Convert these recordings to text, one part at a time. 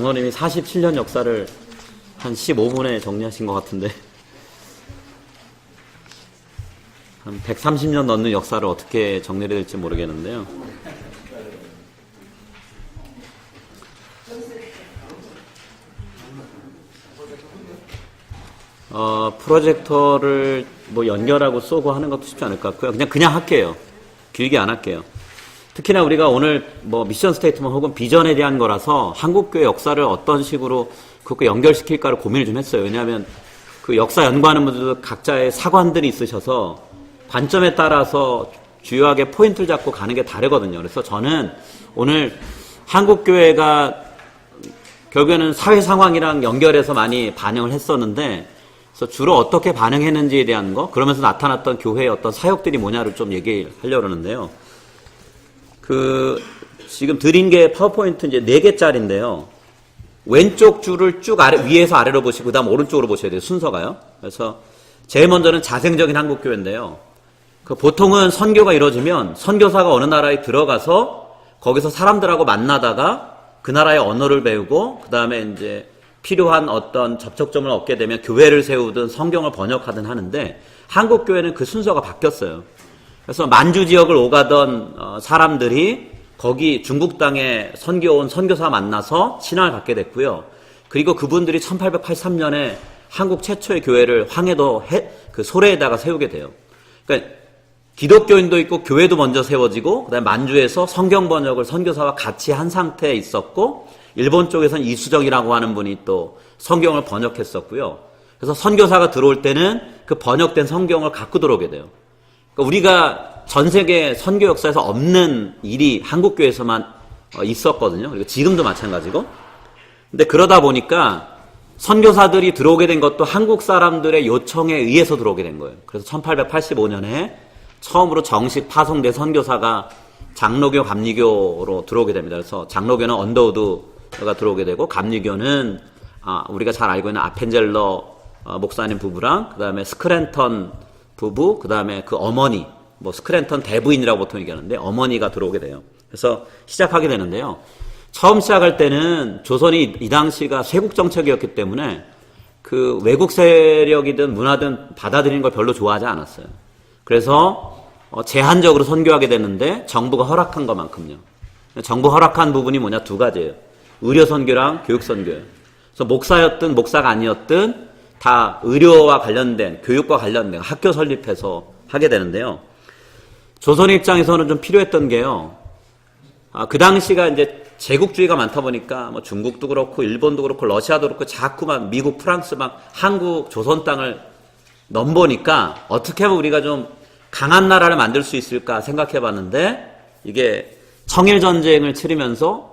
장로님이 47년 역사를 한 15분에 정리하신 것 같은데 한 130년 넘는 역사를 어떻게 정리해야 될지 모르겠는데요. 프로젝터를 뭐 연결하고 쏘고 하는 것도 쉽지 않을 것 같고요. 그냥 할게요. 길게 안 할게요. 특히나 우리가 오늘 뭐 미션 스테이트먼트 혹은 비전에 대한 거라서 한국교회 역사를 어떤 식으로 그것과 연결시킬까를 고민을 좀 했어요. 왜냐하면 그 역사 연구하는 분들도 각자의 사관들이 있으셔서 관점에 따라서 주요하게 포인트를 잡고 가는 게 다르거든요. 그래서 저는 오늘 한국교회가 결국에는 사회 상황이랑 연결해서 많이 반영을 했었는데, 그래서 주로 어떻게 반응했는지에 대한 거, 그러면서 나타났던 교회의 어떤 사역들이 뭐냐를 좀 얘기하려고 하는데요. 지금 드린 게 파워포인트 이제 4개짜리인데요. 왼쪽 줄을 쭉 위에서 아래로 보시고, 그 다음 오른쪽으로 보셔야 돼요. 순서가요. 그래서 제일 먼저는 자생적인 한국교회인데요. 보통은 선교가 이루어지면 선교사가 어느 나라에 들어가서 거기서 사람들하고 만나다가 그 나라의 언어를 배우고, 그 다음에 이제 필요한 어떤 접촉점을 얻게 되면 교회를 세우든 성경을 번역하든 하는데, 한국교회는 그 순서가 바뀌었어요. 그래서 만주 지역을 오가던 사람들이 거기 중국 땅에 선교 온 선교사 만나서 신앙을 갖게 됐고요. 그리고 그분들이 1883년에 한국 최초의 교회를 황해도 그 소래에다가 세우게 돼요. 그러니까 기독교인도 있고 교회도 먼저 세워지고, 그다음에 만주에서 성경 번역을 선교사와 같이 한 상태에 있었고, 일본 쪽에서는 이수정이라고 하는 분이 또 성경을 번역했었고요. 그래서 선교사가 들어올 때는 그 번역된 성경을 갖고 들어오게 돼요. 그러니까 우리가 전 세계 선교 역사에서 없는 일이 한국교회에서만 있었거든요. 그리고 지금도 마찬가지고. 근데 그러다 보니까 선교사들이 들어오게 된 것도 한국 사람들의 요청에 의해서 들어오게 된 거예요. 그래서 1885년에 처음으로 정식 파송된 선교사가 장로교, 감리교로 들어오게 됩니다. 그래서 장로교는 언더우드가 들어오게 되고, 감리교는 우리가 잘 알고 있는 아펜젤러 목사님 부부랑, 그 다음에 스크랜턴 부부, 그 다음에 그 어머니, 뭐 스크랜턴 대부인이라고 보통 얘기하는데 어머니가 들어오게 돼요. 그래서 시작하게 되는데요. 처음 시작할 때는 조선이 이 당시가 쇄국 정책이었기 때문에 그 외국 세력이든 문화든 받아들이는 걸 별로 좋아하지 않았어요. 그래서 제한적으로 선교하게 됐는데 정부가 허락한 것만큼요. 정부 허락한 부분이 뭐냐, 2가지예요. 의료 선교랑 교육 선교예요. 그래서 목사였든 목사가 아니었든 다 의료와 관련된, 교육과 관련된 학교 설립해서 하게 되는데요. 조선의 입장에서는 좀 필요했던 게요. 그 당시가 이제 제국주의가 많다 보니까 뭐 중국도 그렇고 일본도 그렇고 러시아도 그렇고 자꾸만 미국, 프랑스 막 한국, 조선 땅을 넘보니까 어떻게 하면 우리가 좀 강한 나라를 만들 수 있을까 생각해 봤는데, 이게 청일전쟁을 치르면서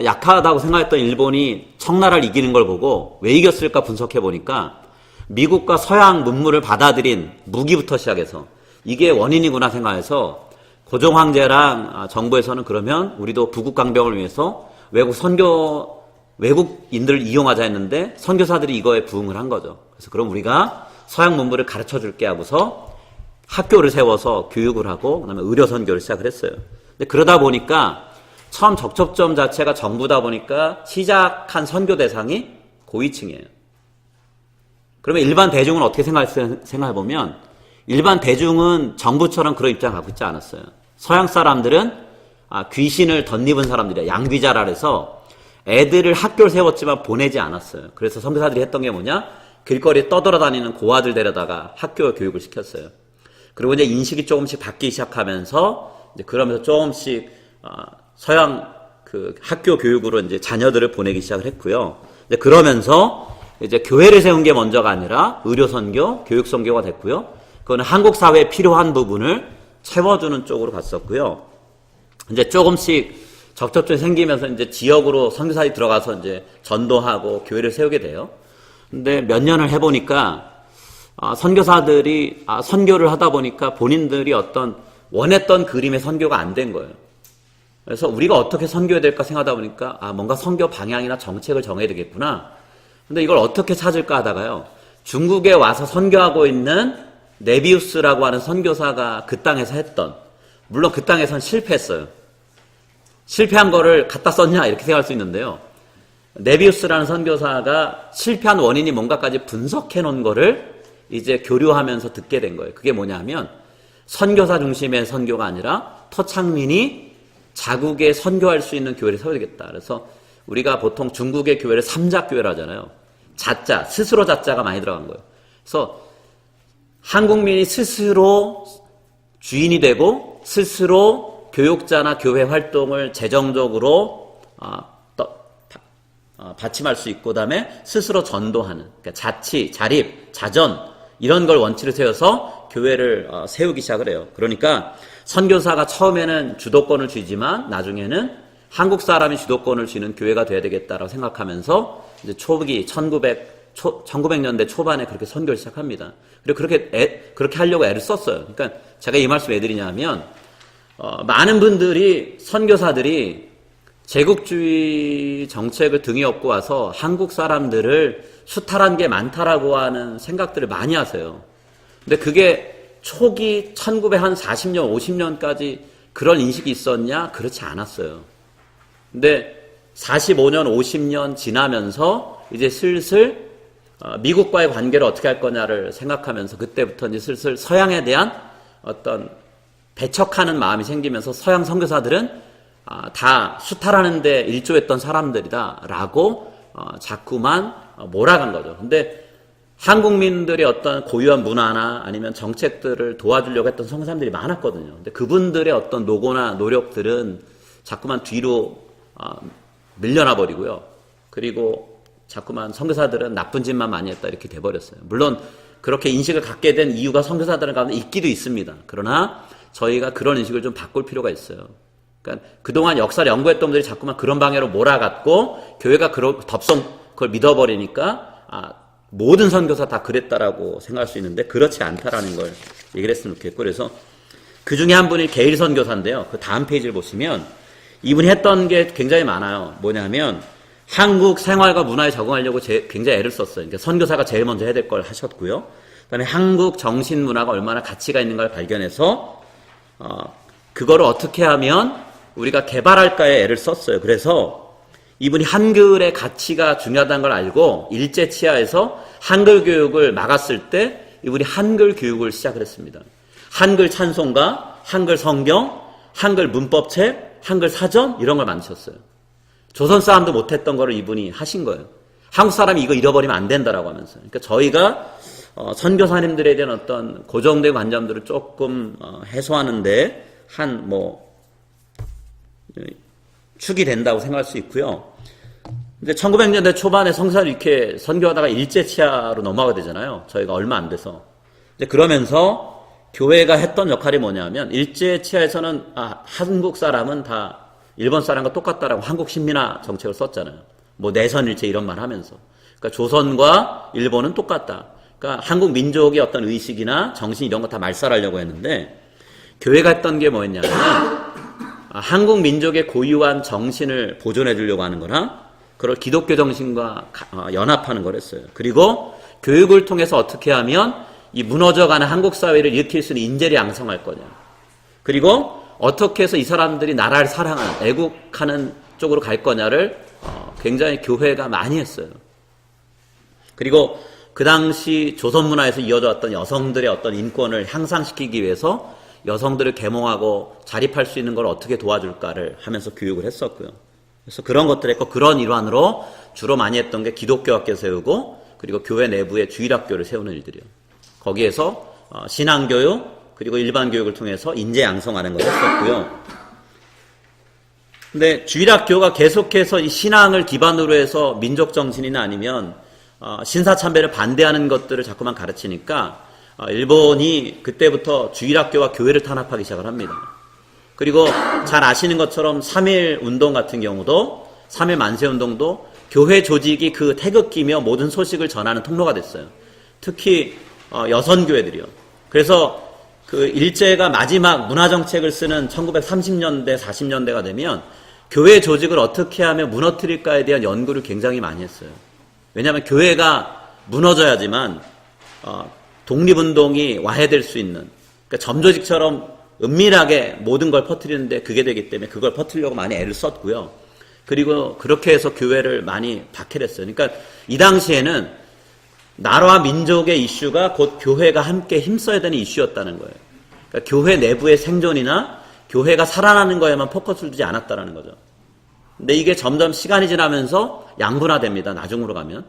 약하다고 생각했던 일본이 청나라를 이기는 걸 보고 왜 이겼을까 분석해 보니까 미국과 서양 문물을 받아들인 무기부터 시작해서 이게 원인이구나 생각해서 고종 황제랑 정부에서는 그러면 우리도 부국 강병을 위해서 외국인들을 이용하자 했는데 선교사들이 이거에 부응을 한 거죠. 그래서 그럼 우리가 서양 문물을 가르쳐 줄게 하고서 학교를 세워서 교육을 하고, 그다음에 의료 선교를 시작을 했어요. 근데 그러다 보니까 처음 접촉점 자체가 정부다 보니까 시작한 선교 대상이 고위층이에요. 그러면 일반 대중은 어떻게 생각해보면 일반 대중은 정부처럼 그런 입장을 갖고 있지 않았어요. 서양 사람들은 귀신을 덧입은 사람들이야. 양귀자라 해서 애들을 학교를 세웠지만 보내지 않았어요. 그래서 선교사들이 했던 게 뭐냐, 길거리에 떠돌아다니는 고아들 데려다가 학교 교육을 시켰어요. 그리고 이제 인식이 조금씩 바뀌기 시작하면서 이제 그러면서 조금씩 서양 그 학교 교육으로 이제 자녀들을 보내기 시작을 했고요. 이제 그러면서 이제 교회를 세운 게 먼저가 아니라 의료 선교, 교육 선교가 됐고요. 그거는 한국 사회에 필요한 부분을 채워주는 쪽으로 갔었고요. 이제 조금씩 접촉점이 생기면서 이제 지역으로 선교사들이 들어가서 이제 전도하고 교회를 세우게 돼요. 근데 몇 년을 해보니까 선교사들이 선교를 하다 보니까 본인들이 어떤 원했던 그림의 선교가 안 된 거예요. 그래서 우리가 어떻게 선교해야 될까 생각하다 보니까 뭔가 선교 방향이나 정책을 정해야 되겠구나. 근데 이걸 어떻게 찾을까 하다가요, 중국에 와서 선교하고 있는 네비우스라고 하는 선교사가 그 땅에서 했던, 물론 그 땅에서는 실패했어요. 실패한 거를 갖다 썼냐 이렇게 생각할 수 있는데요. 네비우스라는 선교사가 실패한 원인이 뭔가까지 분석해 놓은 거를 이제 교류하면서 듣게 된 거예요. 그게 뭐냐면 선교사 중심의 선교가 아니라 토착민이 자국에 선교할 수 있는 교회를 세워야 되겠다. 그래서 우리가 보통 중국의 교회를 삼자교회를 하잖아요. 자자, 스스로 자자가 많이 들어간 거예요. 그래서 한국민이 스스로 주인이 되고 스스로 교육자나 교회 활동을 재정적으로 받침할 수 있고, 그다음에 스스로 전도하는, 그러니까 자치, 자립, 자전 이런 걸 원칙을 세워서 교회를 세우기 시작을 해요. 그러니까 선교사가 처음에는 주도권을 쥐지만 나중에는 한국 사람이 주도권을 쥐는 교회가 돼야 되겠다라고 생각하면서 이제 초기 1900년대 초반에 그렇게 선교를 시작합니다. 그리고 그렇게 하려고 애를 썼어요. 그러니까 제가 이 말씀 왜 드리냐면 많은 분들이 선교사들이 제국주의 정책을 등에 업고 와서 한국 사람들을 수탈한 게 많다라고 하는 생각들을 많이 하세요. 근데 그게 초기 1940년, 50년까지 그런 인식이 있었냐? 그렇지 않았어요. 근데 45년, 50년 지나면서 이제 슬슬 미국과의 관계를 어떻게 할 거냐를 생각하면서 그때부터 이제 슬슬 서양에 대한 어떤 배척하는 마음이 생기면서 서양 선교사들은 다 수탈하는 데 일조했던 사람들이다라고 자꾸만 몰아간 거죠. 근데 한국민들의 어떤 고유한 문화나 아니면 정책들을 도와주려고 했던 선교사님들이 많았거든요. 근데 그분들의 어떤 노고나 노력들은 자꾸만 뒤로 밀려나 버리고요. 그리고 자꾸만 선교사들은 나쁜 짓만 많이 했다 이렇게 돼버렸어요. 물론 그렇게 인식을 갖게 된 이유가 선교사들 가운데 있기도 있습니다. 그러나 저희가 그런 인식을 좀 바꿀 필요가 있어요. 그러니까 그동안 역사를 연구했던 분들이 자꾸만 그런 방향으로 몰아갔고 교회가 덥석 그걸 믿어버리니까 모든 선교사 다 그랬다라고 생각할 수 있는데 그렇지 않다라는 걸 얘기를 했으면 좋겠고, 그래서 그 중에 한 분이 게일 선교사인데요. 그 다음 페이지를 보시면 이분이 했던 게 굉장히 많아요. 뭐냐면 한국 생활과 문화에 적응하려고 굉장히 애를 썼어요. 그러니까 선교사가 제일 먼저 해야 될 걸 하셨고요. 그다음에 한국 정신 문화가 얼마나 가치가 있는가를 발견해서 그거를 어떻게 하면 우리가 개발할까에 애를 썼어요. 그래서 이분이 한글의 가치가 중요하다는 걸 알고 일제치하에서 한글 교육을 막았을 때 이분이 한글 교육을 시작을 했습니다. 한글 찬송가, 한글 성경, 한글 문법책, 한글 사전 이런 걸 만드셨어요. 조선 사람도 못했던 거를 이분이 하신 거예요. 한국 사람이 이거 잃어버리면 안 된다라고 하면서. 그러니까 저희가 선교사님들에 대한 어떤 고정된 관점들을 조금 해소하는데 축이 된다고 생각할 수 있고요. 근데 1900년대 초반에 선교사를 이렇게 선교하다가 일제치하로 넘어가게 되잖아요. 저희가 얼마 안 돼서. 이제 그러면서 교회가 했던 역할이 뭐냐면 일제치하에서는 한국 사람은 다 일본 사람과 똑같다라고 한국 신민화 정책을 썼잖아요. 뭐 내선일체 이런 말 하면서. 그러니까 조선과 일본은 똑같다. 그러니까 한국 민족의 어떤 의식이나 정신 이런 거 다 말살하려고 했는데 교회가 했던 게 뭐였냐면 한국 민족의 고유한 정신을 보존해 주려고 하는 거나 그걸 기독교 정신과 연합하는 걸 했어요. 그리고 교육을 통해서 어떻게 하면 이 무너져가는 한국 사회를 일으킬 수 있는 인재를 양성할 거냐. 그리고 어떻게 해서 이 사람들이 나라를 사랑하는, 애국하는 쪽으로 갈 거냐를 굉장히 교회가 많이 했어요. 그리고 그 당시 조선 문화에서 이어져왔던 여성들의 어떤 인권을 향상시키기 위해서 여성들을 계몽하고 자립할 수 있는 걸 어떻게 도와줄까를 하면서 교육을 했었고요. 그래서 그런 것들 했고, 그런 일환으로 주로 많이 했던 게 기독교 학교 세우고, 그리고 교회 내부에 주일학교를 세우는 일들이요. 거기에서 신앙교육, 그리고 일반 교육을 통해서 인재 양성하는 걸 했었고요. 근데 주일학교가 계속해서 이 신앙을 기반으로 해서 민족 정신이나 아니면 신사참배를 반대하는 것들을 자꾸만 가르치니까 일본이 그때부터 주일학교와 교회를 탄압하기 시작을 합니다. 그리고 잘 아시는 것처럼 3.1 운동 같은 경우도 3.1 만세운동도 교회 조직이 그 태극기며 모든 소식을 전하는 통로가 됐어요. 특히 여선교회들이요. 그래서 그 일제가 마지막 문화정책을 쓰는 1930년대, 40년대가 되면 교회 조직을 어떻게 하면 무너뜨릴까에 대한 연구를 굉장히 많이 했어요. 왜냐하면 교회가 무너져야지만 독립운동이 와해될 수 있는, 그러니까 점조직처럼 은밀하게 모든 걸 퍼뜨리는데 그게 되기 때문에 그걸 퍼뜨리려고 많이 애를 썼고요. 그리고 그렇게 해서 교회를 많이 박해를 했어요. 그러니까 이 당시에는 나라와 민족의 이슈가 곧 교회가 함께 힘써야 되는 이슈였다는 거예요. 그러니까 교회 내부의 생존이나 교회가 살아나는 거에만 포커스를 두지 않았다는 거죠. 근데 이게 점점 시간이 지나면서 양분화됩니다. 나중으로 가면.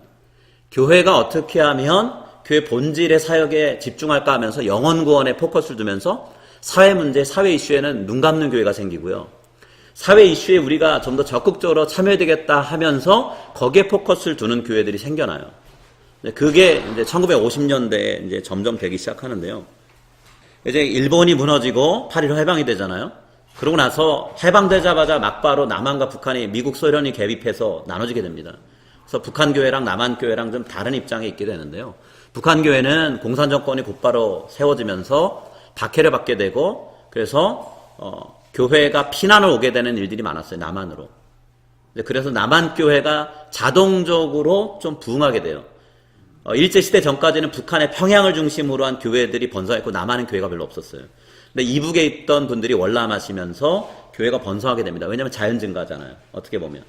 교회가 어떻게 하면 교회 본질의 사역에 집중할까 하면서 영혼 구원에 포커스를 두면서 사회 문제, 사회 이슈에는 눈 감는 교회가 생기고요. 사회 이슈에 우리가 좀 더 적극적으로 참여해야 되겠다 하면서 거기에 포커스를 두는 교회들이 생겨나요. 그게 이제 1950년대에 이제 점점 되기 시작하는데요. 이제 일본이 무너지고 8.15 해방이 되잖아요. 그러고 나서 해방되자마자 막바로 남한과 북한이 미국 소련이 개입해서 나눠지게 됩니다. 그래서 북한 교회랑 남한 교회랑 좀 다른 입장에 있게 되는데요. 북한 교회는 공산 정권이 곧바로 세워지면서 박해를 받게 되고 그래서 교회가 피난을 오게 되는 일들이 많았어요. 남한으로. 그래서 남한 교회가 자동적으로 좀 부흥하게 돼요. 일제시대 전까지는 북한의 평양을 중심으로 한 교회들이 번성했고 남한은 교회가 별로 없었어요. 근데 이북에 있던 분들이 월남하시면서 교회가 번성하게 됩니다. 왜냐하면 자연 증가잖아요. 어떻게 보면.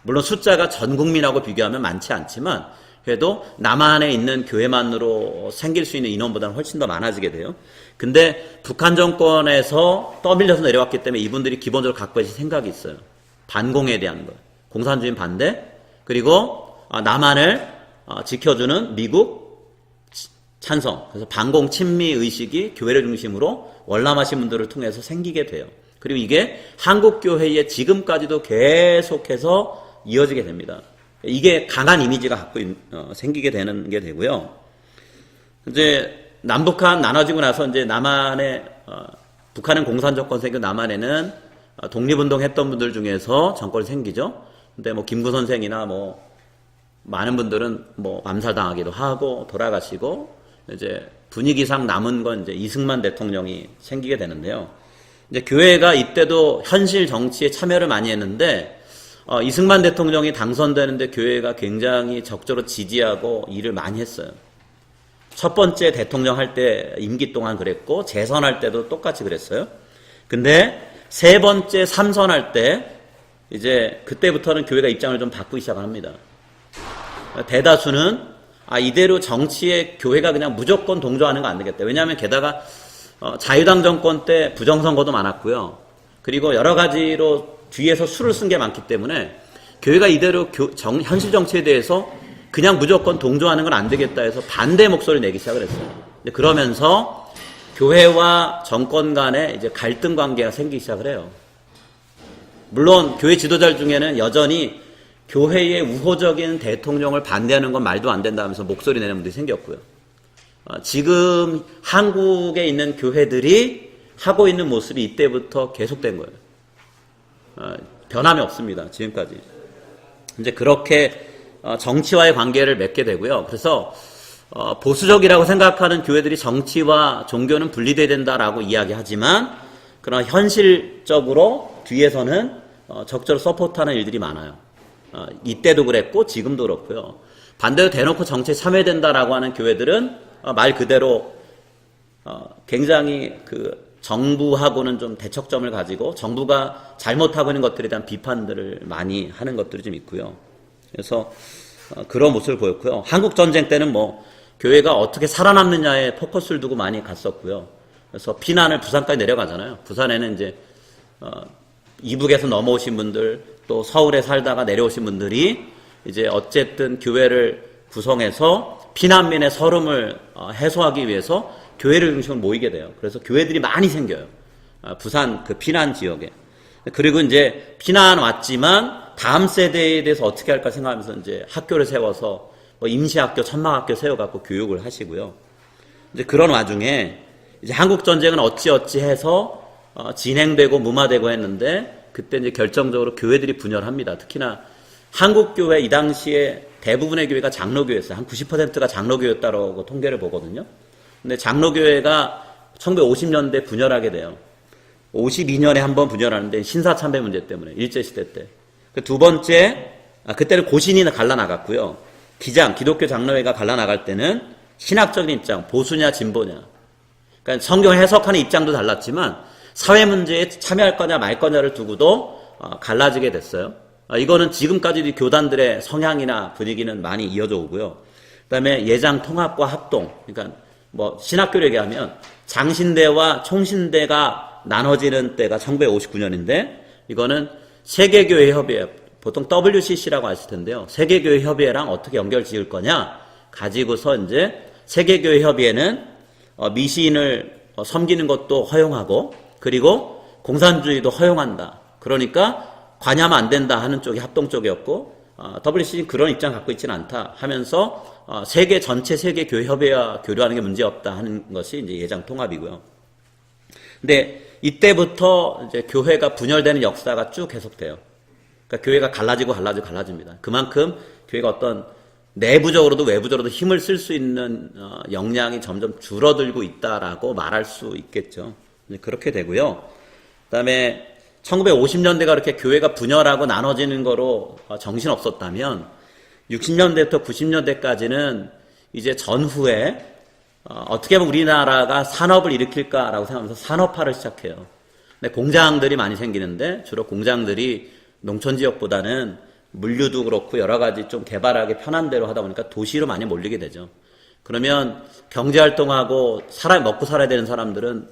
물론 숫자가 전 국민하고 비교하면 많지 않지만 그래도 남한에 있는 교회만으로 생길 수 있는 인원보다는 훨씬 더 많아지게 돼요. 근데 북한 정권에서 떠밀려서 내려왔기 때문에 이분들이 기본적으로 갖고 계신 생각이 있어요. 반공에 대한 거. 공산주의 반대. 그리고 남한을 지켜주는 미국 찬성. 그래서 반공 친미 의식이 교회를 중심으로 월남하신 분들을 통해서 생기게 돼요. 그리고 이게 한국교회에 지금까지도 계속해서 이어지게 됩니다. 이게 강한 이미지가 갖고 생기게 되는 게 되고요. 이제 남북한 나눠지고 나서 이제 남한에 북한은 공산 정권 생기고 남한에는 독립운동 했던 분들 중에서 정권이 생기죠. 근데 뭐 김구 선생이나 뭐 많은 분들은 뭐 암살당하기도 하고 돌아가시고 이제 분위기상 남은 건 이제 이승만 대통령이 생기게 되는데요. 이제 교회가 이때도 현실 정치에 참여를 많이 했는데 이승만 대통령이 당선되는데 교회가 굉장히 적극적으로 지지하고 일을 많이 했어요. 첫 번째 대통령 할 때 임기 동안 그랬고 재선할 때도 똑같이 그랬어요. 근데 세 번째 삼선할 때 이제 그때부터는 교회가 입장을 좀 바꾸기 시작합니다. 대다수는 이대로 정치에 교회가 그냥 무조건 동조하는 거 안 되겠다. 왜냐하면 게다가 자유당 정권 때 부정선거도 많았고요. 그리고 여러 가지로 뒤에서 수를 쓴 게 많기 때문에 교회가 이대로 현실 정치에 대해서 그냥 무조건 동조하는 건 안 되겠다 해서 반대 목소리를 내기 시작을 했어요. 그러면서 교회와 정권 간에 이제 갈등 관계가 생기기 시작을 해요. 물론 교회 지도자 중에는 여전히 교회의 우호적인 대통령을 반대하는 건 말도 안 된다면서 목소리 내는 분들이 생겼고요. 지금 한국에 있는 교회들이 하고 있는 모습이 이때부터 계속된 거예요. 변함이 없습니다. 지금까지. 이제 그렇게 정치와의 관계를 맺게 되고요. 그래서 보수적이라고 생각하는 교회들이 정치와 종교는 분리돼야 된다라고 이야기하지만 그러나 현실적으로 뒤에서는 적절히 서포트하는 일들이 많아요. 이때도 그랬고 지금도 그렇고요. 반대로 대놓고 정치에 참여해야 된다라고 하는 교회들은 말 그대로 굉장히 정부하고는 좀 대척점을 가지고 정부가 잘못하고 있는 것들에 대한 비판들을 많이 하는 것들이 좀 있고요. 그래서 그런 모습을 보였고요. 한국 전쟁 때는 뭐 교회가 어떻게 살아남느냐에 포커스를 두고 많이 갔었고요. 그래서 피난을 부산까지 내려가잖아요. 부산에는 이제 이북에서 넘어오신 분들 또 서울에 살다가 내려오신 분들이 이제 어쨌든 교회를 구성해서 피난민의 서름을 해소하기 위해서 교회를 중심으로 모이게 돼요. 그래서 교회들이 많이 생겨요. 부산 그 피난 지역에. 그리고 이제 피난 왔지만 다음 세대에 대해서 어떻게 할까 생각하면서 이제 학교를 세워서 뭐 임시학교, 천막학교 세워갖고 교육을 하시고요. 이제 그런 와중에 이제 한국 전쟁은 어찌어찌 해서 진행되고 무마되고 했는데 그때 이제 결정적으로 교회들이 분열합니다. 특히나 한국 교회 이 당시에 대부분의 교회가 장로교회였어요. 한 90%가 장로교였다라고 통계를 보거든요. 근데 장로교회가 1950년대 분열하게 돼요. 52년에 한 번 분열하는데 신사참배 문제 때문에 일제시대 때. 두 번째, 그때는 고신이 갈라나갔고요. 기독교 장로회가 갈라나갈 때는 신학적인 입장, 보수냐 진보냐. 그러니까 성경 해석하는 입장도 달랐지만 사회 문제에 참여할 거냐 말 거냐를 두고도 갈라지게 됐어요. 이거는 지금까지도 교단들의 성향이나 분위기는 많이 이어져 오고요. 그다음에 예장 통합과 합동. 그러니까 뭐 신학교를 얘기하면 장신대와 총신대가 나눠지는 때가 1959년인데 이거는 세계교회 협의회, 보통 WCC라고 하실 텐데요. 세계교회 협의회랑 어떻게 연결 지을 거냐 가지고서 이제 세계교회 협의회는 미시인을 섬기는 것도 허용하고 그리고 공산주의도 허용한다. 그러니까 관여하면 안 된다 하는 쪽이 합동 쪽이었고 WCC는 그런 입장 갖고 있지는 않다 하면서 세계 전체 세계교회 협의회와 교류하는 게 문제없다 하는 것이 이제 예장 통합이고요. 근데 이때부터 이제 교회가 분열되는 역사가 쭉 계속돼요. 그러니까 교회가 갈라집니다. 그만큼 교회가 어떤 내부적으로도 외부적으로도 힘을 쓸 수 있는 역량이 점점 줄어들고 있다라고 말할 수 있겠죠. 그렇게 되고요. 그다음에 1950년대가 그렇게 교회가 분열하고 나눠지는 거로 정신없었다면 60년대부터 90년대까지는 이제 전후에 어떻게 하면 우리나라가 산업을 일으킬까라고 생각하면서 산업화를 시작해요. 근데 공장들이 많이 생기는데 주로 공장들이 농촌 지역보다는 물류도 그렇고 여러 가지 좀 개발하기 편한 대로 하다 보니까 도시로 많이 몰리게 되죠. 그러면 경제활동하고 먹고 살아야 되는 사람들은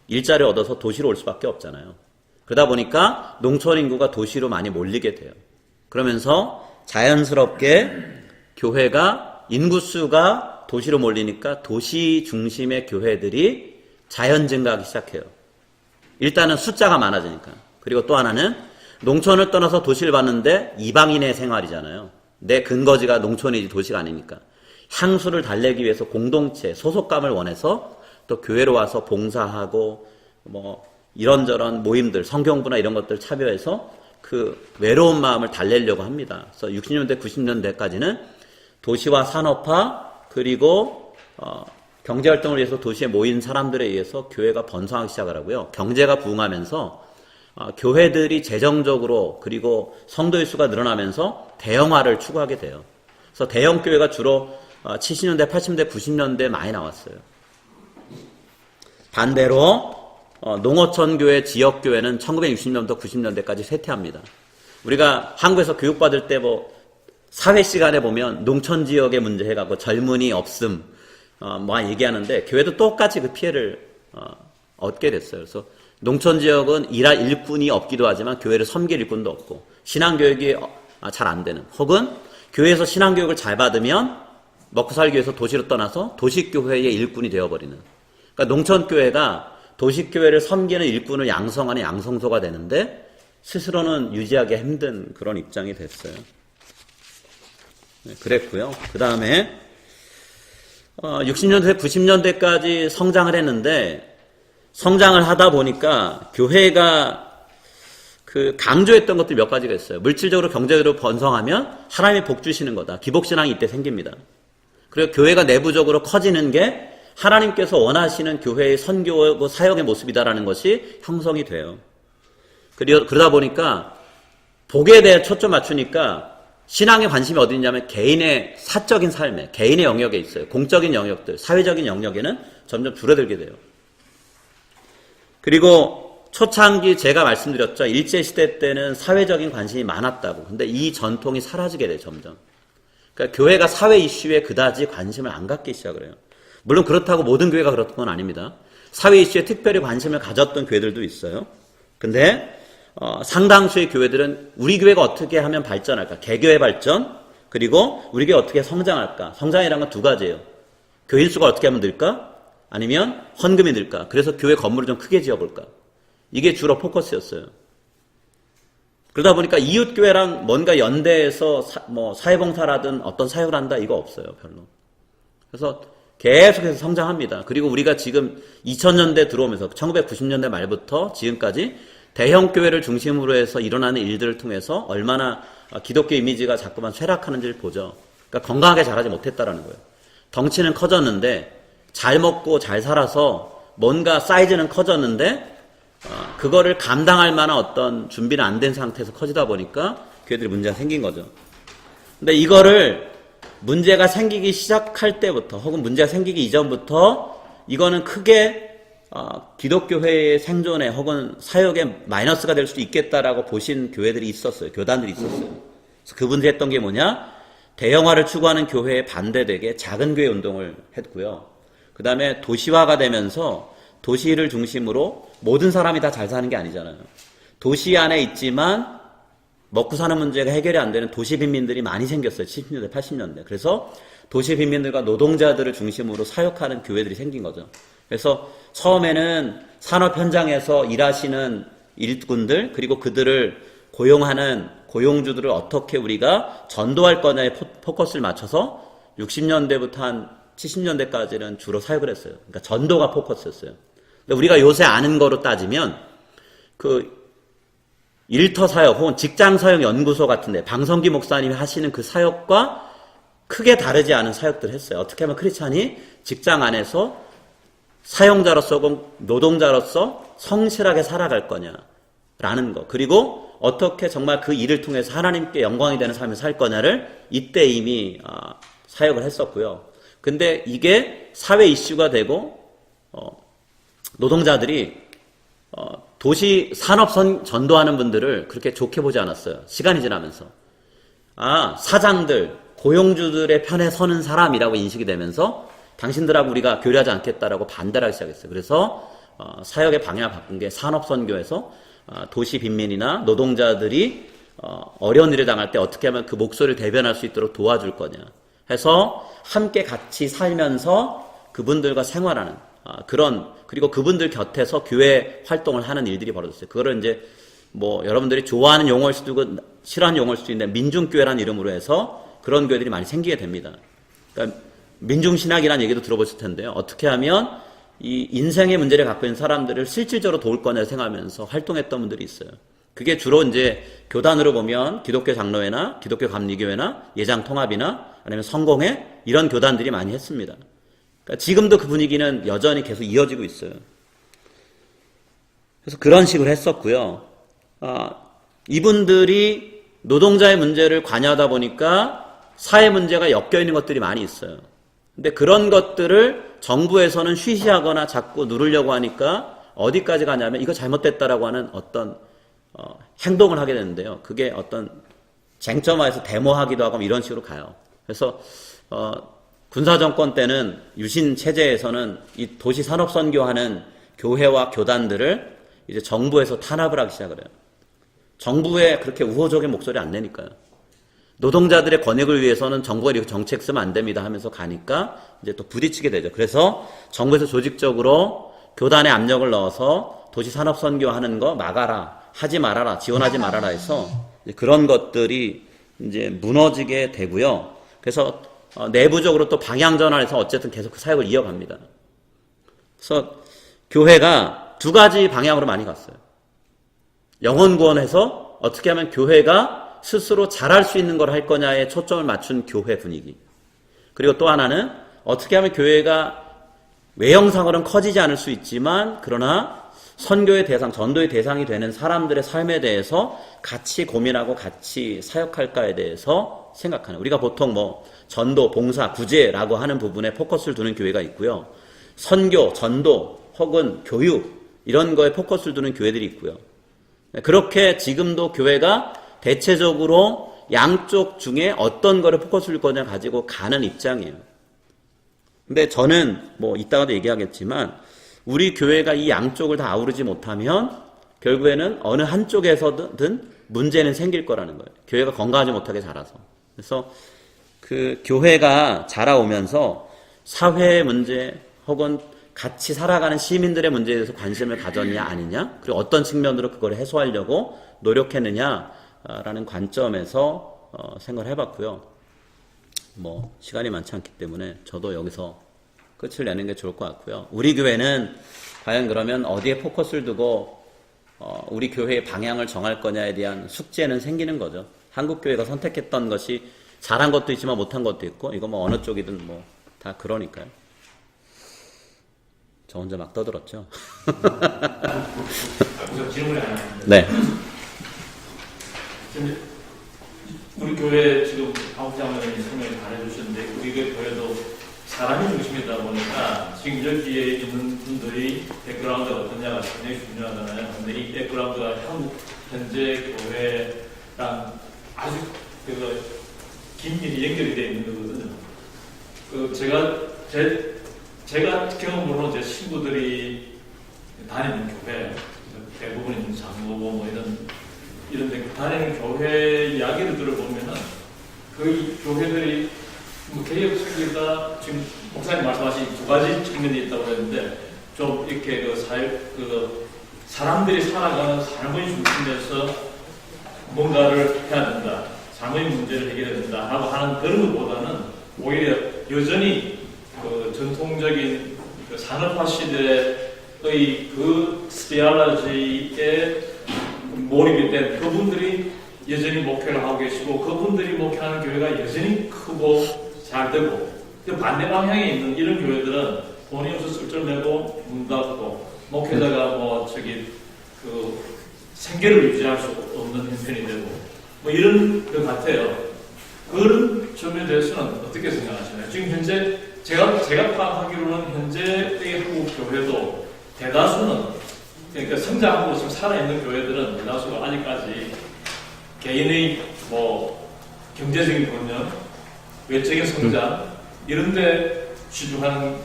일자리 얻어서 도시로 올 수밖에 없잖아요. 그러다 보니까 농촌 인구가 도시로 많이 몰리게 돼요. 그러면서 자연스럽게 교회가 인구수가 도시로 몰리니까 도시 중심의 교회들이 자연 증가하기 시작해요. 일단은 숫자가 많아지니까. 그리고 또 하나는 농촌을 떠나서 도시를 봤는데 이방인의 생활이잖아요. 내 근거지가 농촌이지 도시가 아니니까. 향수를 달래기 위해서 공동체, 소속감을 원해서 또 교회로 와서 봉사하고 뭐 이런저런 모임들, 성경부나 이런 것들 참여해서 그 외로운 마음을 달래려고 합니다. 그래서 60년대, 90년대까지는 도시화 산업화 그리고 경제활동을 위해서 도시에 모인 사람들에 의해서 교회가 번성하기 시작을 하고요. 경제가 부흥하면서 교회들이 재정적으로 그리고 성도의 수가 늘어나면서 대형화를 추구하게 돼요. 그래서 대형 교회가 주로 70년대, 80년대, 90년대 많이 나왔어요. 반대로 농어촌 교회, 지역 교회는 1960년부터 90년대까지 쇠퇴합니다. 우리가 한국에서 교육받을 때 뭐 사회 시간에 보면 농촌 지역의 문제 해갖고 젊은이 없음 뭐 얘기하는데 교회도 똑같이 그 피해를 얻게 됐어요. 그래서 농촌 지역은 일할 일꾼이 없기도 하지만 교회를 섬길 일꾼도 없고 신앙교육이 잘 안 되는 혹은 교회에서 신앙교육을 잘 받으면 먹고 살기 위해서 도시로 떠나서 도시교회의 일꾼이 되어버리는 그러니까 농촌교회가 도시교회를 섬기는 일꾼을 양성하는 양성소가 되는데 스스로는 유지하기 힘든 그런 입장이 됐어요. 네, 그랬고요. 그 다음에 60년대, 90년대까지 성장을 했는데 성장을 하다 보니까 교회가 그 강조했던 것들 몇 가지가 있어요. 물질적으로 경제적으로 번성하면 하나님이 복 주시는 거다. 기복신앙이 이때 생깁니다. 그리고 교회가 내부적으로 커지는 게 하나님께서 원하시는 교회의 선교고 사역의 모습이다라는 것이 형성이 돼요. 그러다 보니까 복에 대해 초점 맞추니까 신앙의 관심이 어디 있냐면 개인의 사적인 삶에, 개인의 영역에 있어요. 공적인 영역들, 사회적인 영역에는 점점 줄어들게 돼요. 그리고 초창기 제가 말씀드렸죠. 일제시대 때는 사회적인 관심이 많았다고. 근데 이 전통이 사라지게 돼요, 점점. 그러니까 교회가 사회 이슈에 그다지 관심을 안 갖기 시작을 해요. 물론 그렇다고 모든 교회가 그렇던 건 아닙니다. 사회 이슈에 특별히 관심을 가졌던 교회들도 있어요. 근데 상당수의 교회들은 우리 교회가 어떻게 하면 발전할까? 개교의 발전, 그리고 우리 교회가 어떻게 성장할까? 성장이라는 건 두 가지예요. 교인 수가 어떻게 하면 늘까? 아니면 헌금이 늘까? 그래서 교회 건물을 좀 크게 지어볼까? 이게 주로 포커스였어요. 그러다 보니까 이웃교회랑 뭔가 연대해서 사회봉사라든 어떤 사역을 한다 이거 없어요, 별로. 그래서 계속해서 성장합니다. 그리고 우리가 지금 2000년대 들어오면서 1990년대 말부터 지금까지 대형 교회를 중심으로 해서 일어나는 일들을 통해서 얼마나 기독교 이미지가 자꾸만 쇠락하는지를 보죠. 그러니까 건강하게 자라지 못했다라는 거예요. 덩치는 커졌는데 잘 먹고 잘 살아서 뭔가 사이즈는 커졌는데 그거를 감당할 만한 어떤 준비는 안 된 상태에서 커지다 보니까 교회들이 문제가 생긴 거죠. 근데 이거를 문제가 생기기 시작할 때부터 혹은 문제가 생기기 이전부터 이거는 크게 기독교회의 생존에 혹은 사역에 마이너스가 될 수도 있겠다라고 보신 교회들이 있었어요. 교단들이 있었어요. 그래서 그분들이 했던 게 뭐냐? 대형화를 추구하는 교회에 반대되게 작은 교회 운동을 했고요. 그 다음에 도시화가 되면서 도시를 중심으로 모든 사람이 다 잘 사는 게 아니잖아요. 도시 안에 있지만 먹고 사는 문제가 해결이 안 되는 도시 빈민들이 많이 생겼어요. 70년대, 80년대. 그래서 도시 빈민들과 노동자들을 중심으로 사역하는 교회들이 생긴 거죠. 그래서 처음에는 산업 현장에서 일하시는 일꾼들, 그리고 그들을 고용하는 고용주들을 어떻게 우리가 전도할 거냐에 포커스를 맞춰서 60년대부터 한 70년대까지는 주로 사역을 했어요. 그러니까 전도가 포커스였어요. 근데 우리가 요새 아는 거로 따지면 그 일터 사역 혹은 직장 사역 연구소 같은데 방성기 목사님이 하시는 그 사역과 크게 다르지 않은 사역들을 했어요. 어떻게 하면 크리스찬이 직장 안에서 사용자로서 혹은 노동자로서 성실하게 살아갈 거냐라는 거. 그리고 어떻게 정말 그 일을 통해서 하나님께 영광이 되는 삶을 살 거냐를 이때 이미 사역을 했었고요. 근데 이게 사회 이슈가 되고 노동자들이 도시 산업 전도하는 분들을 그렇게 좋게 보지 않았어요. 시간이 지나면서. 사장들, 고용주들의 편에 서는 사람이라고 인식이 되면서 당신들하고 우리가 교류하지 않겠다라고 반대를 하기 시작했어요. 그래서 사역의 방향을 바꾼 게 산업선교에서 도시 빈민이나 노동자들이 어려운 일을 당할 때 어떻게 하면 그 목소리를 대변할 수 있도록 도와줄 거냐 해서 함께 같이 살면서 그분들과 생활하는 그리고 그분들 곁에서 교회 활동을 하는 일들이 벌어졌어요. 그거를 이제 뭐 여러분들이 좋아하는 용어일 수도 있고 싫어하는 용어일 수도 있는데 민중교회라는 이름으로 해서 그런 교회들이 많이 생기게 됩니다. 그러니까 민중신학이라는 얘기도 들어보실 텐데요. 어떻게 하면 이 인생의 문제를 갖고 있는 사람들을 실질적으로 도울 거냐 생각하면서 활동했던 분들이 있어요. 그게 주로 이제 교단으로 보면 기독교 장로회나 기독교 감리교회나 예장통합이나 아니면 성공회 이런 교단들이 많이 했습니다. 그러니까 지금도 그 분위기는 여전히 계속 이어지고 있어요. 그래서 그런 식으로 했었고요. 이분들이 노동자의 문제를 관여하다 보니까 사회 문제가 엮여 있는 것들이 많이 있어요. 근데 그런 것들을 정부에서는 쉬쉬하거나 자꾸 누르려고 하니까 어디까지 가냐면 이거 잘못됐다라고 하는 어떤 행동을 하게 되는데요. 그게 어떤 쟁점화해서 데모하기도 하고 이런 식으로 가요. 그래서 군사정권 때는 유신 체제에서는 이 도시 산업 선교하는 교회와 교단들을 이제 정부에서 탄압을 하기 시작을 해요. 정부에 그렇게 우호적인 목소리 안 내니까요. 노동자들의 권익을 위해서는 정부가 이렇게 정책 쓰면 안 됩니다 하면서 가니까 이제 또 부딪히게 되죠. 그래서 정부에서 조직적으로 교단에 압력을 넣어서 도시 산업 선교하는 거 막아라, 하지 말아라, 지원하지 말아라 해서 그런 것들이 이제 무너지게 되고요. 그래서 내부적으로 또 방향 전환해서 어쨌든 계속 그 사역을 이어갑니다. 그래서 교회가 두 가지 방향으로 많이 갔어요. 영혼 구원해서 어떻게 하면 교회가 스스로 잘할 수 있는 걸 할 거냐에 초점을 맞춘 교회 분위기. 그리고 또 하나는 어떻게 하면 교회가 외형상으로는 커지지 않을 수 있지만 그러나 선교의 대상, 전도의 대상이 되는 사람들의 삶에 대해서 같이 고민하고 같이 사역할까에 대해서 생각하는. 우리가 보통 뭐 전도, 봉사, 구제라고 하는 부분에 포커스를 두는 교회가 있고요. 선교, 전도 혹은 교육 이런 거에 포커스를 두는 교회들이 있고요. 그렇게 지금도 교회가 대체적으로 양쪽 중에 어떤 거를 포커스를 거냐 가지고 가는 입장이에요. 근데 저는 뭐 이따가도 얘기하겠지만 우리 교회가 이 양쪽을 다 아우르지 못하면 결국에는 어느 한쪽에서든 문제는 생길 거라는 거예요. 교회가 건강하지 못하게 자라서. 그래서 그 교회가 자라오면서 사회의 문제 혹은 같이 살아가는 시민들의 문제에 대해서 관심을 가졌냐 아니냐, 그리고 어떤 측면으로 그걸 해소하려고 노력했느냐라는 관점에서 생각을 해봤고요. 뭐 시간이 많지 않기 때문에 저도 여기서 끝을 내는 게 좋을 것 같고요. 우리 교회는 과연 그러면 어디에 포커스를 두고 우리 교회의 방향을 정할 거냐에 대한 숙제는 생기는 거죠. 한국 교회가 선택했던 것이 잘한 것도 있지만 못한 것도 있고, 이거 뭐 어느 쪽이든 뭐 다 그러니까요. 저 혼자 막 떠들었죠. 질문이 안 하는데. 네. 우리 교회 지금 아홉 장로님이 설명을 잘 해주셨는데 우리 교회도 사람이 중심이다 보니까 지금 여기에 있는 분들이 백그라운드가 어떠냐가 굉장히 중요하잖아요. 근데 이 백그라운드가 한국 현재 교회랑 아주 긴밀히 연결이 되어 있는 거거든요. 제가 경험으로 제 친구들이 다니는 교회, 대부분이 장로고 뭐 이런 데 다니는 교회 이야기를 들어보면은 그 교회들이 뭐 개혁적이다, 지금 목사님 말씀하신 두 가지 측면이 있다고 했는데, 좀 이렇게 사람들이 살아가는 삶의 중심에서 뭔가를 해야 된다, 삶의 문제를 해결해야 된다 라고 하는 그런 것보다는 오히려 여전히 전통적인 산업화 시대의 그 스피알러지에 몰입이 된 그분들이 여전히 목회를 하고 계시고, 그분들이 목회하는 교회가 여전히 크고 잘 되고, 반대 방향에 있는 이런 교회들은 돈이 없어서 쓸쓸매고 문 닫고, 목회자가 생계를 유지할 수 없는 형편이 되고, 뭐 이런 것 같아요. 그런 점에 대해서는 어떻게 생각하시나요? 지금 현재 제가 파악하기로는 현재의 한국 교회도 대다수는, 그러니까 성장하고 지금 살아있는 교회들은 대다수가 아직까지 개인의 경제적인 번영, 외적인 성장 이런 데 치중하는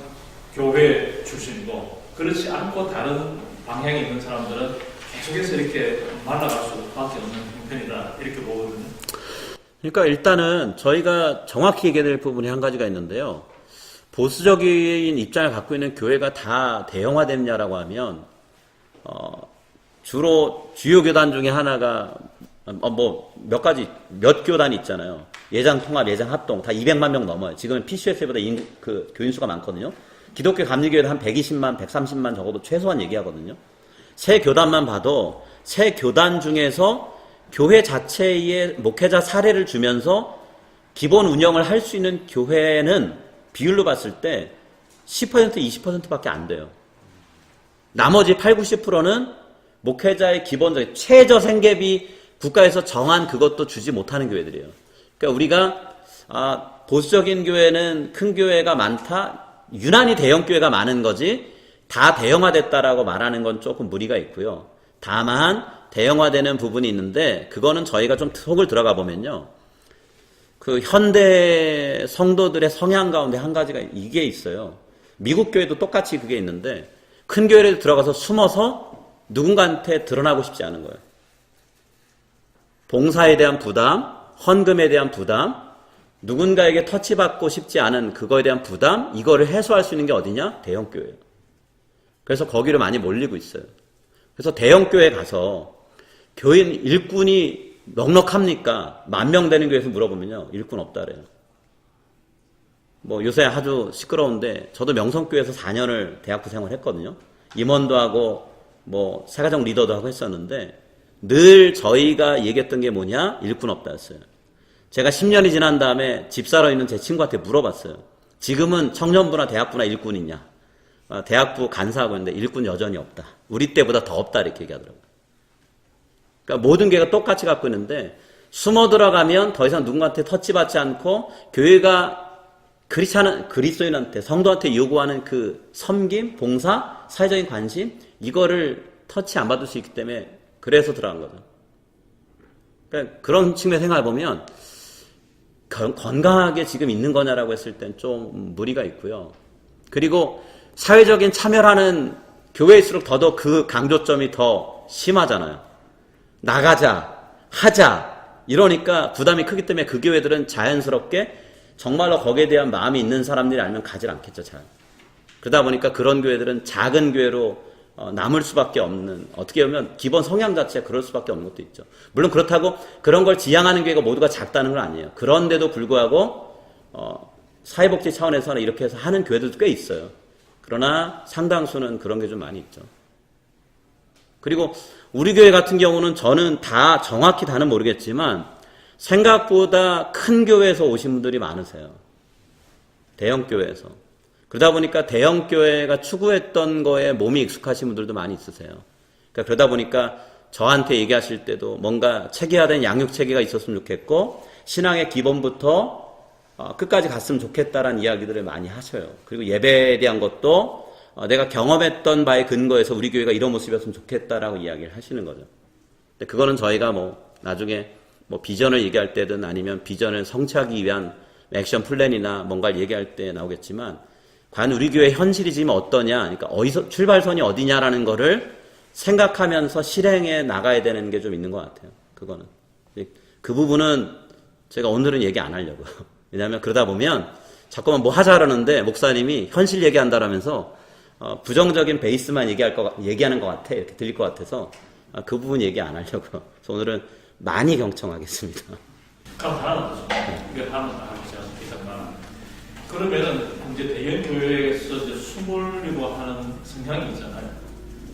교회 출신이고, 그렇지 않고 다른 방향에 있는 사람들은 계속해서 이렇게 말라갈 수밖에 없는 형편이다, 이렇게 보거든요. 그러니까 일단은 저희가 정확히 얘기해야 될 부분이 한 가지가 있는데요. 보수적인 입장을 갖고 있는 교회가 다 대형화됐냐라고 하면 주로 주요 교단 중에 하나가 몇 교단이 있잖아요. 예장 통합, 예장 합동 다 200만 명 넘어요. 지금은 PCS보다 교인 수가 많거든요. 기독교 감리교회도 한 120만, 130만 적어도 최소한 얘기하거든요. 새 교단만 봐도 새 교단 중에서 교회 자체의 목회자 사례를 주면서 기본 운영을 할 수 있는 교회는 비율로 봤을 때 10%, 20%밖에 안 돼요. 나머지 8, 90%는 목회자의 기본적인 최저 생계비 국가에서 정한 그것도 주지 못하는 교회들이에요. 그러니까 우리가 보수적인 교회는 큰 교회가 많다, 유난히 대형 교회가 많은 거지 다 대형화됐다라고 말하는 건 조금 무리가 있고요. 다만 대형화되는 부분이 있는데, 그거는 저희가 좀 속을 들어가 보면요, 그 현대 성도들의 성향 가운데 한 가지가 이게 있어요. 미국 교회도 똑같이 그게 있는데, 큰 교회를 들어가서 숨어서 누군가한테 드러나고 싶지 않은 거예요. 봉사에 대한 부담, 헌금에 대한 부담, 누군가에게 터치받고 싶지 않은 그거에 대한 부담, 이거를 해소할 수 있는 게 어디냐? 대형교회예요. 그래서 거기로 많이 몰리고 있어요. 그래서 대형교회 가서 교인 일꾼이 넉넉합니까? 10,000명 되는 교회에서 물어보면요, 일꾼 없다래요. 요새 아주 시끄러운데, 저도 명성교회에서 4년을 대학부 생활했거든요. 임원도 하고 사가정 리더도 하고 했었는데, 늘 저희가 얘기했던 게 뭐냐? 일꾼 없다 했어요. 제가 10년이 지난 다음에 집사러 있는 제 친구한테 물어봤어요. 지금은 청년부나 대학부나 일꾼 있냐? 대학부 간사하고 있는데 일꾼 여전히 없다. 우리 때보다 더 없다, 이렇게 얘기하더라고요. 그러니까 모든 교회가 똑같이 갖고 있는데, 숨어 들어가면 더 이상 누군가한테 터치받지 않고, 교회가 그리스도인한테, 성도한테 요구하는 그 섬김, 봉사, 사회적인 관심, 이거를 터치 안 받을 수 있기 때문에 그래서 들어간 거죠. 그러니까 그런 측면에 생각해보면 건강하게 지금 있는 거냐라고 했을 땐 좀 무리가 있고요. 그리고 사회적인 참여라는 교회일수록 더더욱 그 강조점이 더 심하잖아요. 나가자, 하자, 이러니까 부담이 크기 때문에 그 교회들은 자연스럽게 정말로 거기에 대한 마음이 있는 사람들이 아니면 가지 않겠죠, 잘. 그러다 보니까 그런 교회들은 작은 교회로 남을 수밖에 없는, 어떻게 보면 기본 성향 자체가 그럴 수밖에 없는 것도 있죠. 물론 그렇다고 그런 걸 지향하는 교회가 모두가 작다는 건 아니에요. 그런데도 불구하고 사회복지 차원에서는 이렇게 해서 하는 교회들도 꽤 있어요. 그러나 상당수는 그런 게 좀 많이 있죠. 그리고 우리 교회 같은 경우는 저는 다 정확히 다는 모르겠지만 생각보다 큰 교회에서 오신 분들이 많으세요. 대형 교회에서. 그러다 보니까 대형 교회가 추구했던 거에 몸이 익숙하신 분들도 많이 있으세요. 그러다 보니까 저한테 얘기하실 때도 뭔가 체계화된 양육 체계가 있었으면 좋겠고, 신앙의 기본부터 끝까지 갔으면 좋겠다라는 이야기들을 많이 하셔요. 그리고 예배에 대한 것도 내가 경험했던 바에 근거해서 우리 교회가 이런 모습이었으면 좋겠다라고 이야기를 하시는 거죠. 근데 그거는 저희가 뭐 나중에 뭐 비전을 얘기할 때든 아니면 비전을 성취하기 위한 액션 플랜이나 뭔가를 얘기할 때 나오겠지만 과연 우리 교회 현실이 지금 어떠냐, 그러니까 어디서 출발선이 어디냐라는 거를 생각하면서 실행해 나가야 되는 게 좀 있는 것 같아요. 그거는 그 부분은 제가 오늘은 얘기 안 하려고요. 왜냐하면 그러다 보면 자꾸만 뭐 하자 그러는데 목사님이 현실 얘기한다라면서 부정적인 베이스만 얘기하는 것 같아, 이렇게 들릴 것 같아서 그 부분 얘기 안 하려고요. 그래서 오늘은 많이 경청하겠습니다. 그럼 하나는 뭐죠? 이게 하나는 제가 일단 그러면은 이제 대형 교회에서 이제 숨으려고 하는 성향이 있잖아요.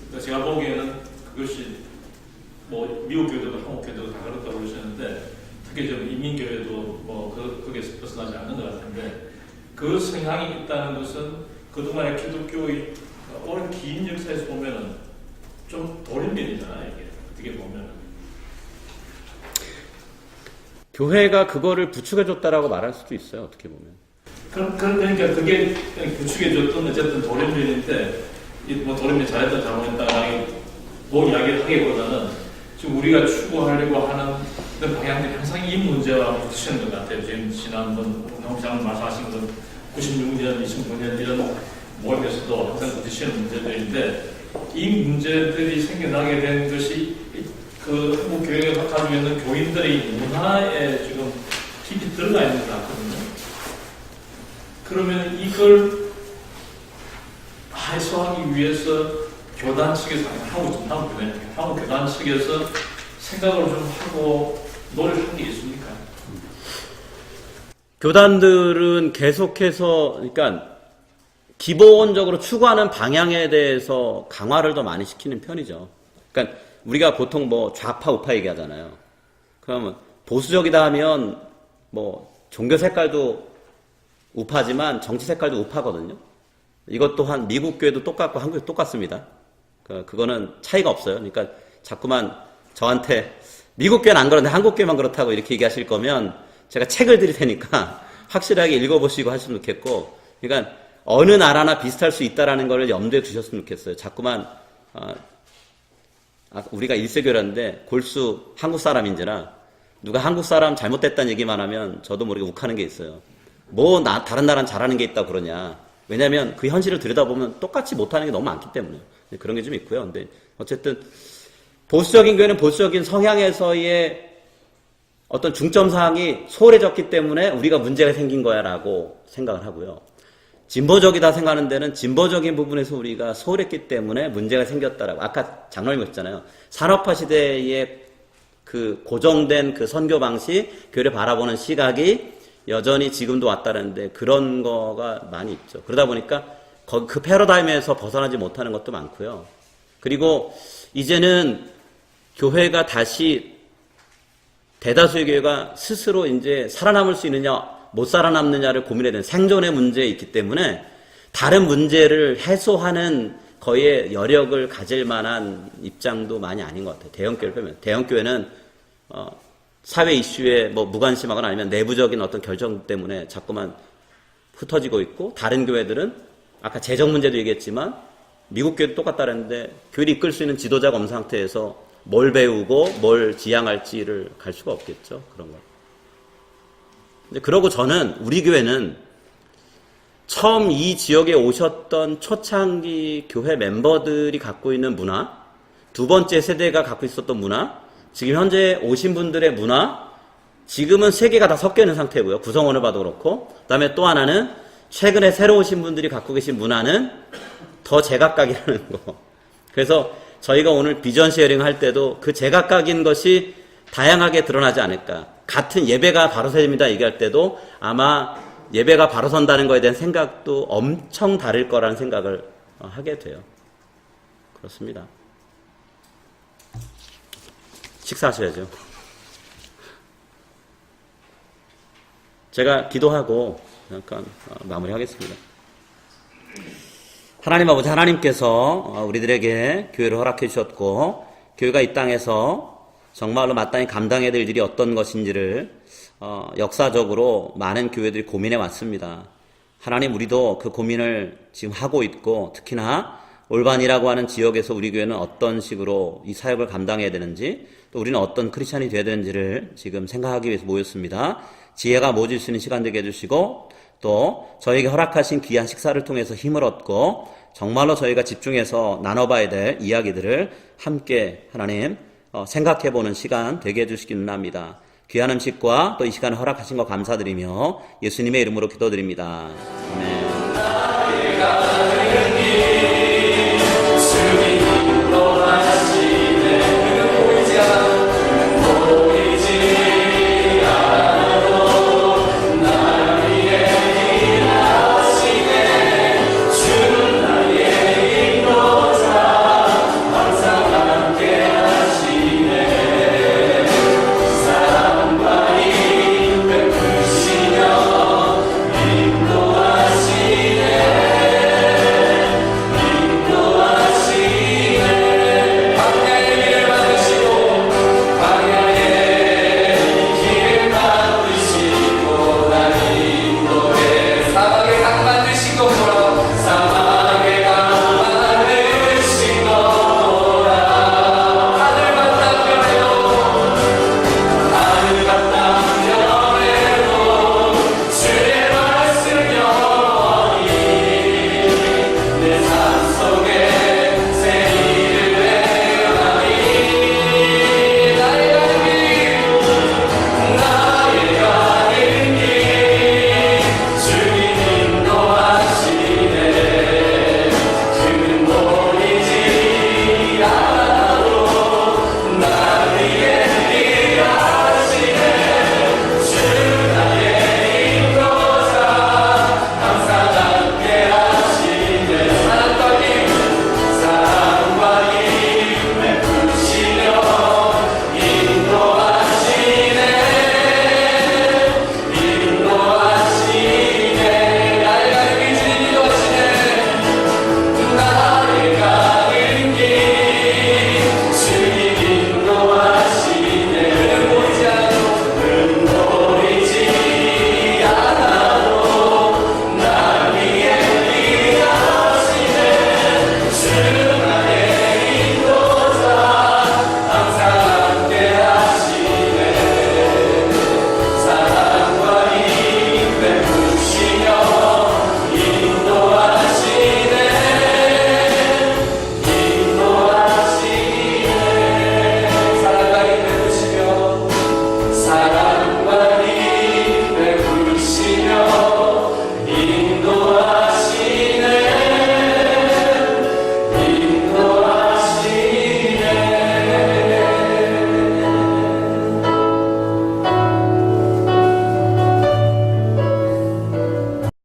그러니까 제가 보기에는 그것이 뭐 미국 교회도 한국 교회도 다 그렇다고 그러시는데 특히 좀 이민 교회도 뭐 거기에서 벗어나지 않는 것 같은데 그 성향이 있다는 것은 그동안의 기독교의 오랜 긴 역사에서 보면은 좀 돌림변이잖아요. 이게 어떻게 보면은. 교회가 그거를 부추겨줬다라고 말할 수도 있어요. 어떻게 보면. 그러니까 그게 부추겨줬던 어쨌든 돌림변인데 뭐 돌림변 잘했다 잘못했다라고 이야기를 하기보다는 지금 우리가 추구하려고 하는 그런 방향들이 항상 이 문제와 부딪히는 것 같아요. 지금 지난번 홍장님 말씀하신 건 96년, 29년 이런 모임에서도 항상 부딪히는 문제들인데 이 문제들이 생겨나게 된 것이 그 한국 교회가 가지고 있는 교인들의 문화에 지금 깊이 들어가 있는 것 같거든요. 그러면 이걸 해소하기 위해서 교단 측에서, 한국 교단 측에서 생각을 좀 하고 노력한 게 있습니까? 교단들은 계속해서, 그러니까 기본적으로 추구하는 방향에 대해서 강화를 더 많이 시키는 편이죠. 그러니까 우리가 보통 뭐 좌파 우파 얘기하잖아요. 그러면 보수적이다 하면 뭐 종교 색깔도 우파지만 정치 색깔도 우파거든요. 이것 또한 미국 교회도 똑같고 한국 교회도 똑같습니다. 그거는 차이가 없어요. 그러니까 자꾸만 저한테 미국 교회는 안 그런데 한국 교회만 그렇다고 이렇게 얘기하실 거면 제가 책을 드릴 테니까 확실하게 읽어보시고 하시면 좋겠고, 그러니까 어느 나라나 비슷할 수 있다라는 걸 염두에 두셨으면 좋겠어요. 자꾸만 우리가 1세교라는데 골수 한국 사람인지라 누가 한국 사람 잘못됐다는 얘기만 하면 저도 모르게 욱하는 게 있어요. 뭐 다른 나라는 잘하는 게 있다고 그러냐. 왜냐하면 그 현실을 들여다보면 똑같이 못하는 게 너무 많기 때문에 그런 게 좀 있고요. 근데 어쨌든 보수적인 교회는 보수적인 성향에서의 어떤 중점사항이 소홀해졌기 때문에 우리가 문제가 생긴 거야 라고 생각을 하고요. 진보적이다 생각하는 데는 진보적인 부분에서 우리가 소홀했기 때문에 문제가 생겼다라고. 아까 장로님이 했잖아요. 산업화 시대의 그 고정된 그 선교 방식, 교회를 바라보는 시각이 여전히 지금도 왔다는데 그런 거가 많이 있죠. 그러다 보니까 그 패러다임에서 벗어나지 못하는 것도 많고요. 그리고 이제는 교회가 다시 대다수의 교회가 스스로 이제 살아남을 수 있느냐 못 살아남느냐를 고민해야 되는 생존의 문제에 있기 때문에 다른 문제를 해소하는 거의 여력을 가질 만한 입장도 많이 아닌 것 같아요. 대형교회를 빼면. 대형교회는 사회 이슈에 뭐 무관심하거나 아니면 내부적인 어떤 결정 때문에 자꾸만 흩어지고 있고, 다른 교회들은 아까 재정 문제도 얘기했지만 미국 교회도 똑같다는데 교회를 이끌 수 있는 지도자가 없는 상태에서 뭘 배우고 뭘 지향할지를 갈 수가 없겠죠. 그런 거. 근데 그러고 저는 우리 교회는 처음 이 지역에 오셨던 초창기 교회 멤버들이 갖고 있는 문화, 두 번째 세대가 갖고 있었던 문화, 지금 현재 오신 분들의 문화, 지금은 세 개가 다 섞여 있는 상태고요. 구성원을 봐도 그렇고. 그 다음에 또 하나는 최근에 새로 오신 분들이 갖고 계신 문화는 더 제각각이라는 거. 그래서 저희가 오늘 비전 쉐어링 할 때도 그 제각각인 것이 다양하게 드러나지 않을까. 같은 예배가 바로 서집니다 얘기할 때도 아마 예배가 바로 선다는 거에 대한 생각도 엄청 다를 거라는 생각을 하게 돼요. 그렇습니다. 식사하셔야죠. 제가 기도하고 잠깐 마무리하겠습니다. 하나님 아버지, 하나님께서 우리들에게 교회를 허락해 주셨고 교회가 이 땅에서 정말로 마땅히 감당해야 될 일이 어떤 것인지를 역사적으로 많은 교회들이 고민해 왔습니다. 하나님, 우리도 그 고민을 지금 하고 있고, 특히나 올반이라고 하는 지역에서 우리 교회는 어떤 식으로 이 사역을 감당해야 되는지, 또 우리는 어떤 크리스찬이 되어야 되는지를 지금 생각하기 위해서 모였습니다. 지혜가 모질 수 있는 시간 되게 해주시고, 또 저에게 허락하신 귀한 식사를 통해서 힘을 얻고, 정말로 저희가 집중해서 나눠봐야 될 이야기들을 함께 하나님 생각해보는 시간 되게 해주시기는 합니다. 귀한 음식과 또 이 시간을 허락하신 거 감사드리며 예수님의 이름으로 기도드립니다. 아멘. 주님